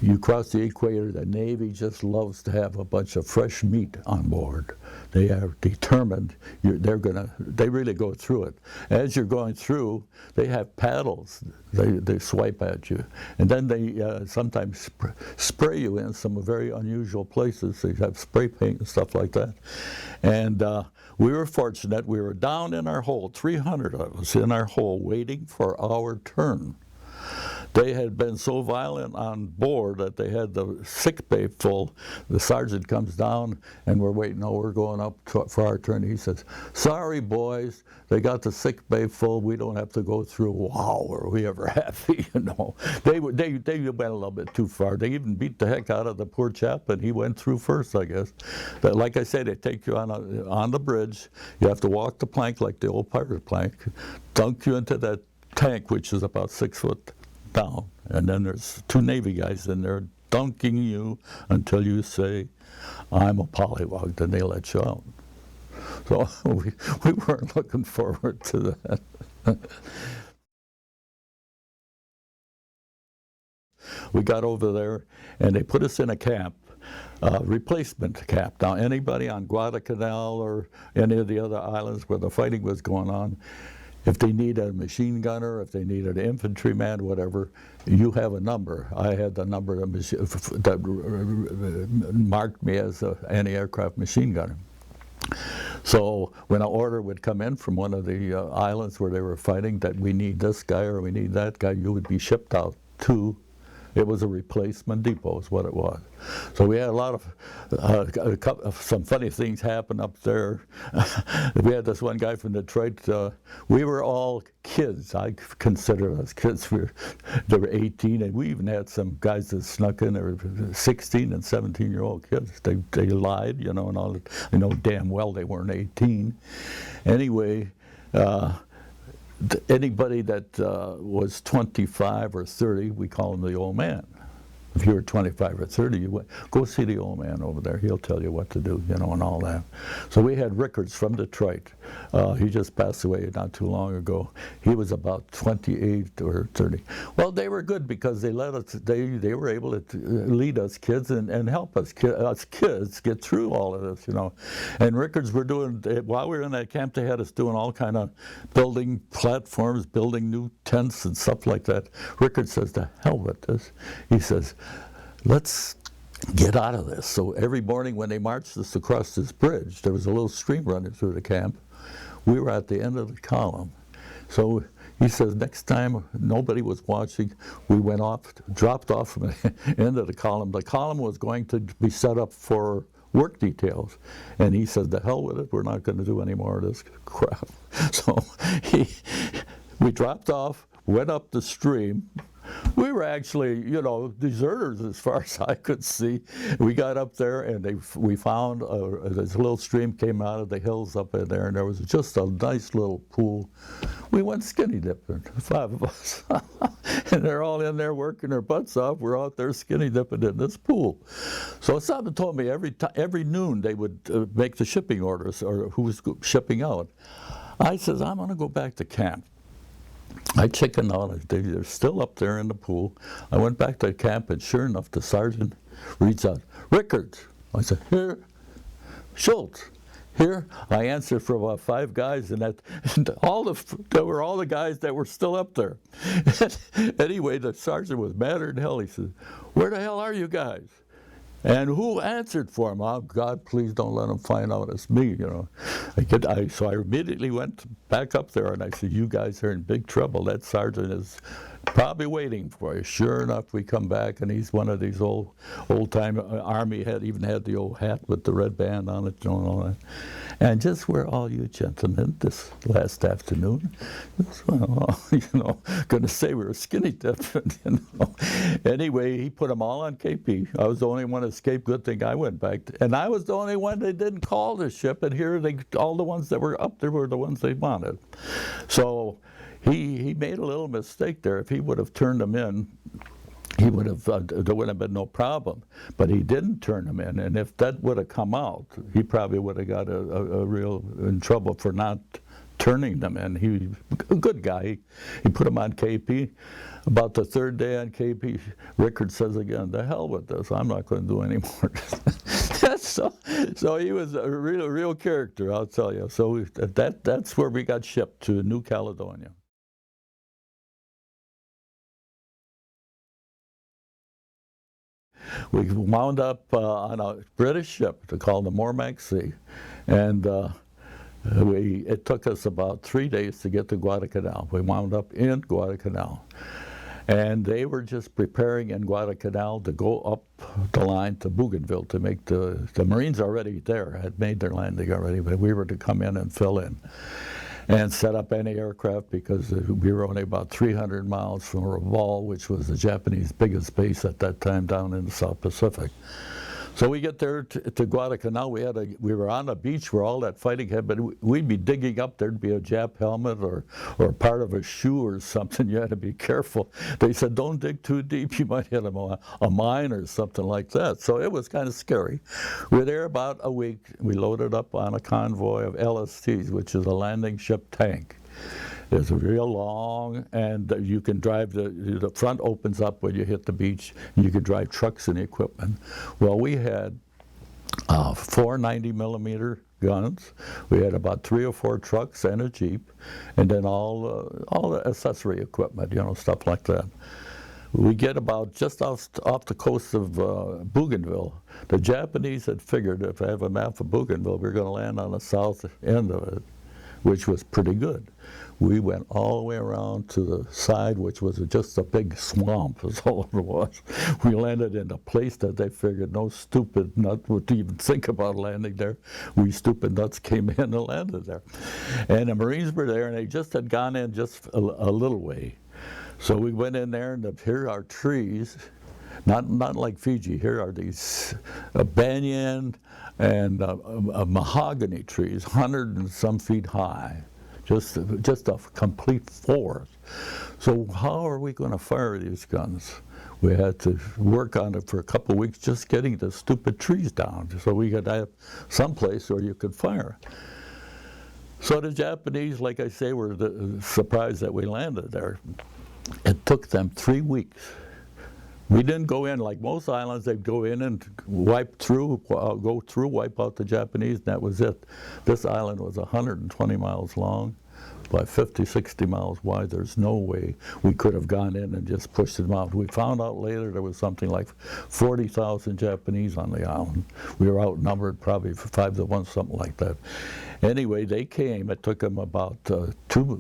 you cross the equator, the Navy just loves to have a bunch of fresh meat on board. They are determined. They really go through it. As you're going through, they have paddles. They swipe at you, and then they sometimes spray you in some very unusual places. They have spray paint and stuff like that. And we were fortunate. We were down in our hole, 300 of us in our hole, waiting for our turn. They had been so violent on board that they had the sick bay full. The sergeant comes down, and we're waiting. Oh, we're going up for our turn. He says, "Sorry, boys, they got the sick bay full. We don't have to go through." Wow, were we ever happy, you know. They went a little bit too far. They even beat the heck out of the poor chap, and he went through first, I guess. But like I said, they take you on the bridge. You have to walk the plank like the old pirate plank, dunk you into that tank, which is about 6 foot down, and then there's 2 Navy guys in there dunking you until you say, "I'm a pollywog," then they let you out. So we weren't looking forward to that. We got over there, and they put us in a camp, replacement camp. Now, anybody on Guadalcanal or any of the other islands where the fighting was going on, if they need a machine gunner, if they need an infantryman, whatever, you have a number. I had the number that marked me as an anti-aircraft machine gunner. So when an order would come in from one of the islands where they were fighting that we need this guy or we need that guy, you would be shipped out to. It was a replacement depot is what it was. So we had a lot of, some funny things happen up there. We had this one guy from Detroit. We were all kids. I consider us kids. They were 18, and we even had some guys that snuck in. They were 16 and 17-year-old kids. They lied, you know, and all. You know damn well they weren't 18. Anyway. Anybody that was 25 or 30, we call him the old man. If you were 25 or 30, you went, "Go see the old man over there. He'll tell you what to do," you know, and all that. So we had Rickards from Detroit. He just passed away not too long ago. He was about 28 or 30. Well, they were good because they let us. They were able to lead us kids and help us kids get through all of this, you know. And Rickards were doing while we were in that camp. They had us doing all kind of building platforms, building new tents and stuff like that. Rickards says, "To hell with this." He says, "Let's get out of this." So every morning when they marched us across this bridge, there was a little stream running through the camp. We were at the end of the column. So he says, next time nobody was watching, we went off, dropped off from the end of the column. The column was going to be set up for work details. And he said, "The hell with it, we're not going to do any more of this crap." So we dropped off, went up the stream. We were actually, you know, deserters as far as I could see. We got up there and we found this little stream came out of the hills up in there, and there was just a nice little pool. We went skinny dipping, 5 of us. And they're all in there working their butts off. We're out there skinny dipping in this pool. So someone told me every noon they would make the shipping orders or who was shipping out. I says, "I'm going to go back to camp." I chickened out. They're still up there in the pool. I went back to the camp, and sure enough, the sergeant reads out, "Rickards." I said, "Here." "Schultz." "Here." I answered for about 5 guys, and there were all the guys that were still up there. Anyway, the sergeant was madder than hell. He said, "Where the hell are you guys?" And who answered for him? "Oh, God, please don't let him find out it's me," you know. So I immediately went back up there, and I said, "You guys are in big trouble. That sergeant is probably waiting for you." Sure enough, we come back, and he's one of these old-time Army, even had the old hat with the red band on it, you know, and all that. "And just where all you gentlemen this last afternoon," well, you know, going to say we were skinny dipping, you know. Anyway, he put them all on KP. I was the only one that escaped. Good thing I went back. And I was the only one that didn't call the ship, and here all the ones that were up there were the ones they wanted. So he made a little mistake there. If he would have turned them in, he would have, there would have been no problem. But he didn't turn them in, and if that would have come out, he probably would have got a real in trouble for not turning them in. He was a good guy. He put them on KP. About the third day on KP, Rickard says again, "The hell with this! I'm not going to do any more." So he was a real character, I'll tell you. So that's where we got shipped to New Caledonia. We wound up on a British ship called the Mormac Sea, and it took us about 3 days to get to Guadalcanal. We wound up in Guadalcanal. And they were just preparing in Guadalcanal to go up the line to Bougainville to make the Marines already there, had made their landing already, but we were to come in and fill in and set up any aircraft because we were only about 300 miles from Raval, which was the Japanese biggest base at that time down in the South Pacific. So we get there to Guadalcanal. We were on a beach where all that fighting had been. We'd be digging up. There'd be a Jap helmet or part of a shoe or something. You had to be careful. They said, "Don't dig too deep. You might hit a mine or something like that." So it was kind of scary. We were there about a week. We loaded up on a convoy of LSTs, which is a landing ship tank. It's real long, and you can drive, the front opens up when you hit the beach, and you can drive trucks and equipment. Well, we had 4 90-millimeter guns. We had about 3 or 4 trucks and a Jeep, and then all the accessory equipment, stuff like that. We get about just off the coast of Bougainville. The Japanese had figured if I have a map of Bougainville, we're going to land on the south end of it, which was pretty good. We went all the way around to the side, which was just a big swamp, is all it was. We landed in a place that they figured no stupid nut would even think about landing there. We stupid nuts came in and landed there. And the Marines were there, and they just had gone in just a little way. So we went in there, and here are trees, not like Fiji. Here are these banyan and mahogany trees, 100 and some feet high. Just a complete forest. So how are we going to fire these guns? We had to work on it for a couple of weeks, just getting the stupid trees down, so we could have some place where you could fire. So the Japanese, like I say, were surprised that we landed there. It took them 3 weeks. We didn't go in like most islands. They'd go in and wipe out the Japanese, and that was it. This island was 120 miles long by 50, 60 miles wide. There's no way we could have gone in and just pushed them out. We found out later there was something like 40,000 Japanese on the island. We were outnumbered probably 5 to 1, something like that. Anyway, they came. It took them about 2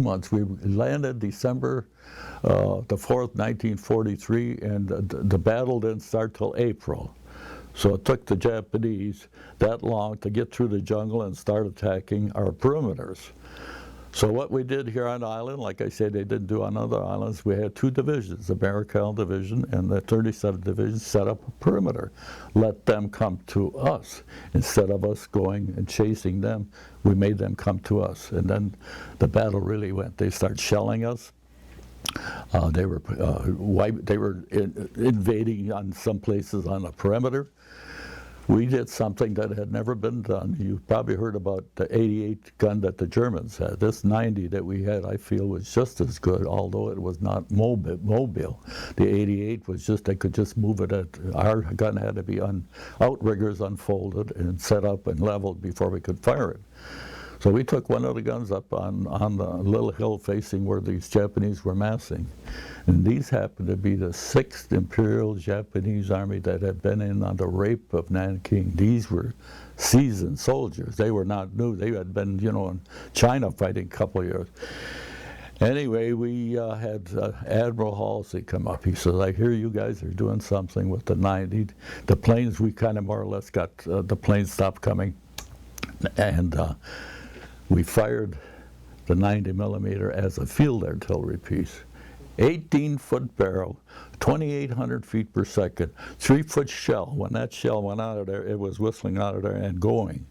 months. We landed December the 4th, 1943, and the battle didn't start till April. So it took the Japanese that long to get through the jungle and start attacking our perimeters. So what we did here on the island, like I said, they didn't do on other islands. We had 2 divisions, the Maricel Division and the 37th Division, set up a perimeter. Let them come to us. Instead of us going and chasing them, we made them come to us. And then the battle really went. They started shelling us. They were invading on some places on the perimeter. We did something that had never been done. You've probably heard about the 88 gun that the Germans had. This 90 that we had, I feel, was just as good, although it was not mobile. The 88 was just, they could just move it. Our gun had to be outriggers unfolded and set up and leveled before we could fire it. So we took one of the guns up on the little hill facing where these Japanese were massing. And these happened to be the 6th Imperial Japanese Army that had been in on the rape of Nanking. These were seasoned soldiers. They were not new. They had been, in China fighting a couple of years. Anyway, we had Admiral Halsey come up. He says, "I hear you guys are doing something with the 90. The planes, we kind of more or less got, the planes stopped coming. And we fired the 90 millimeter as a field artillery piece. 18-foot barrel, 2,800 feet per second, 3-foot shell. When that shell went out of there, it was whistling out of there and going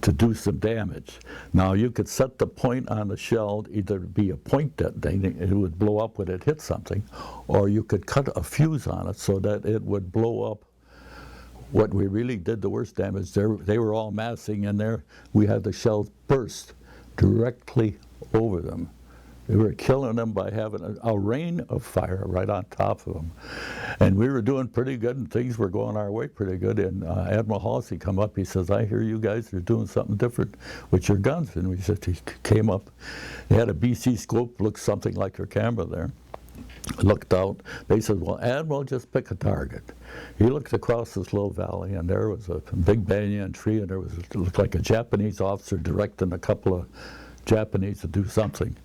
to do some damage. Now you could set the point on the shell, either be a point detonating, it would blow up when it hit something, or you could cut a fuse on it so that it would blow up. What we really did the worst damage, they were all massing in there. We had the shells burst directly over them. They were killing them by having a rain of fire right on top of them. And we were doing pretty good, and things were going our way pretty good. And Admiral Halsey come up, he says, I hear you guys are doing something different with your guns. And we said, he came up, he had a BC scope, looked something like your camera there. Looked out, they said, well, Admiral, just pick a target. He looked across this little valley, and there was a big banyan tree, and it looked like a Japanese officer directing a couple of Japanese to do something.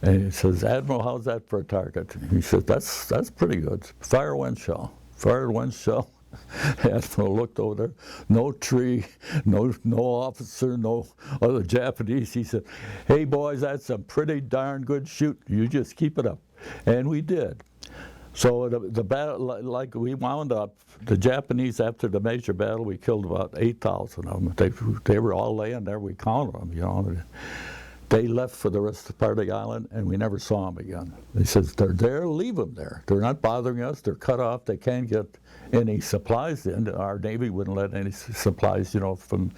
And he says, Admiral, how's that for a target? He says, that's pretty good. Fire one shell. Fired one shell. Admiral looked over there. No tree, no officer, no other Japanese. He said, hey boys, that's a pretty darn good shoot. You just keep it up. And we did. So the battle, like we wound up, the Japanese, after the major battle, we killed about 8,000 of them. They were all laying there. We counted them, you know. They left for the rest of the part of the island, and we never saw them again. They said, they're there, leave them there. They're not bothering us, they're cut off, they can't get any supplies in. Our Navy wouldn't let any supplies, you know, from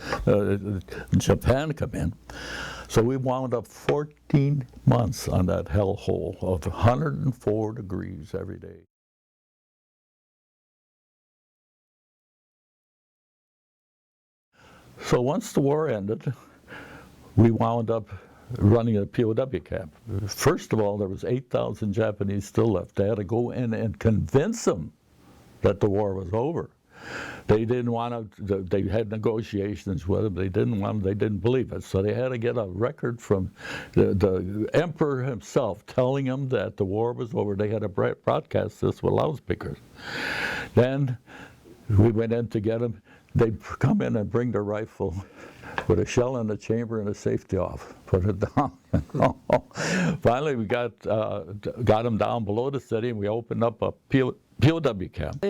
Japan come in. So we wound up 14 months on that hellhole of 104 degrees every day. So once the war ended, we wound up running a POW camp. First of all, there was 8,000 Japanese still left. They had to go in and convince them that the war was over. They didn't want to, they had negotiations with them, they didn't believe it. So they had to get a record from the emperor himself telling them that the war was over. They had to broadcast this with loudspeakers. Then we went in to get them. They'd come in and bring their rifle with a shell in the chamber and a safety off, put it down. Finally, we got them down below the city, and we opened up a POW camp.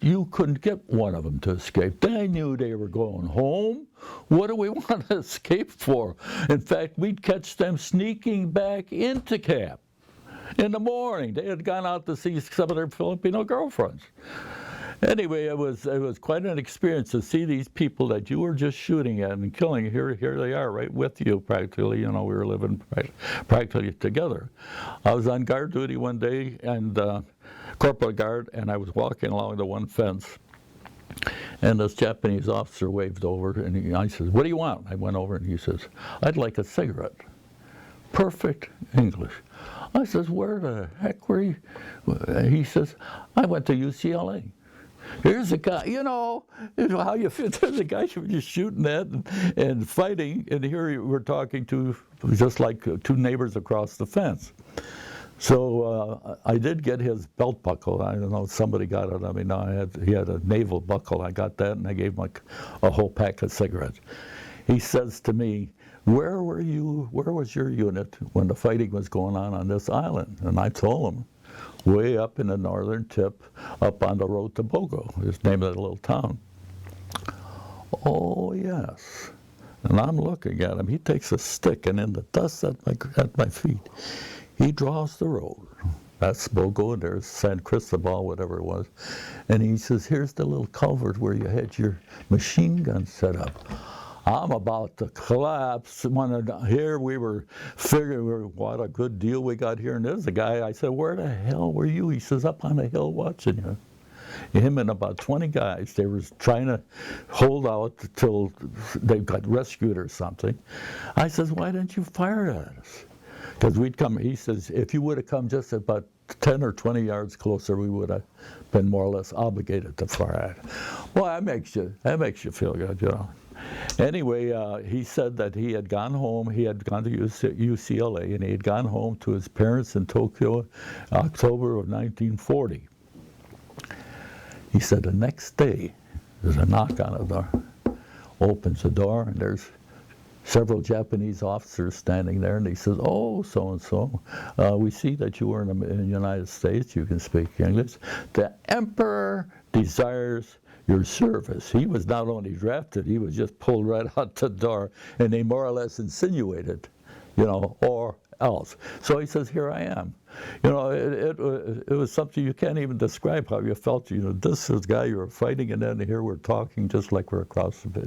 You couldn't get one of them to escape. They knew they were going home. What do we want to escape for? In fact, we'd catch them sneaking back into camp in the morning. They had gone out to see some of their Filipino girlfriends. Anyway, it was quite an experience to see these people that you were just shooting at and killing. Here they are, right with you, practically. You know, we were living practically together. I was on guard duty one day, and corporal guard, and I was walking along the one fence, and this Japanese officer waved over, and I said, "What do you want?" I went over, and he says, "I'd like a cigarette." Perfect English. I says, "Where the heck were you?" He says, "I went to UCLA." Here's a guy, you know how you feel. There's a guy you're just shooting at and fighting, and here we're talking to just like two neighbors across the fence. So I did get his belt buckle. I don't know if somebody got it. I mean, he had a naval buckle. I got that, and I gave him a whole pack of cigarettes. He says to me, "Where were you? Where was your unit when the fighting was going on this island?" And I told him, way up in the northern tip, up on the road to Bogo, is the name of the little town. "Oh, yes." And I'm looking at him. He takes a stick, and in the dust at my feet, he draws the road. That's Bogo, and there's San Cristobal, whatever it was. And he says, "Here's the little culvert where you had your machine gun set up." I'm about to collapse. Here we were figuring, what a good deal we got here. And there's a guy, I said, "Where the hell were you?" He says, "Up on the hill watching you." Him and about 20 guys, they were trying to hold out till they got rescued or something. I says, "Why didn't you fire at us?" Because we'd come, he says, "If you would have come just about 10 or 20 yards closer, we would have been more or less obligated to fire at it." Well, that makes you feel good, you know. Anyway, he said that he had gone home. He had gone to UCLA, and he had gone home to his parents in Tokyo, October of 1940. He said the next day, there's a knock on the door. Opens the door, and there's several Japanese officers standing there, and he says, "Oh, so-and-so, we see that you were in the United States. You can speak English. The Emperor desires your service." He was not only drafted, he was just pulled right out the door, and they more or less insinuated, you know, or else. So he says, "Here I am." You know, it was something you can't even describe how you felt. You know, this is the guy you were fighting, and then here we're talking just like we're across the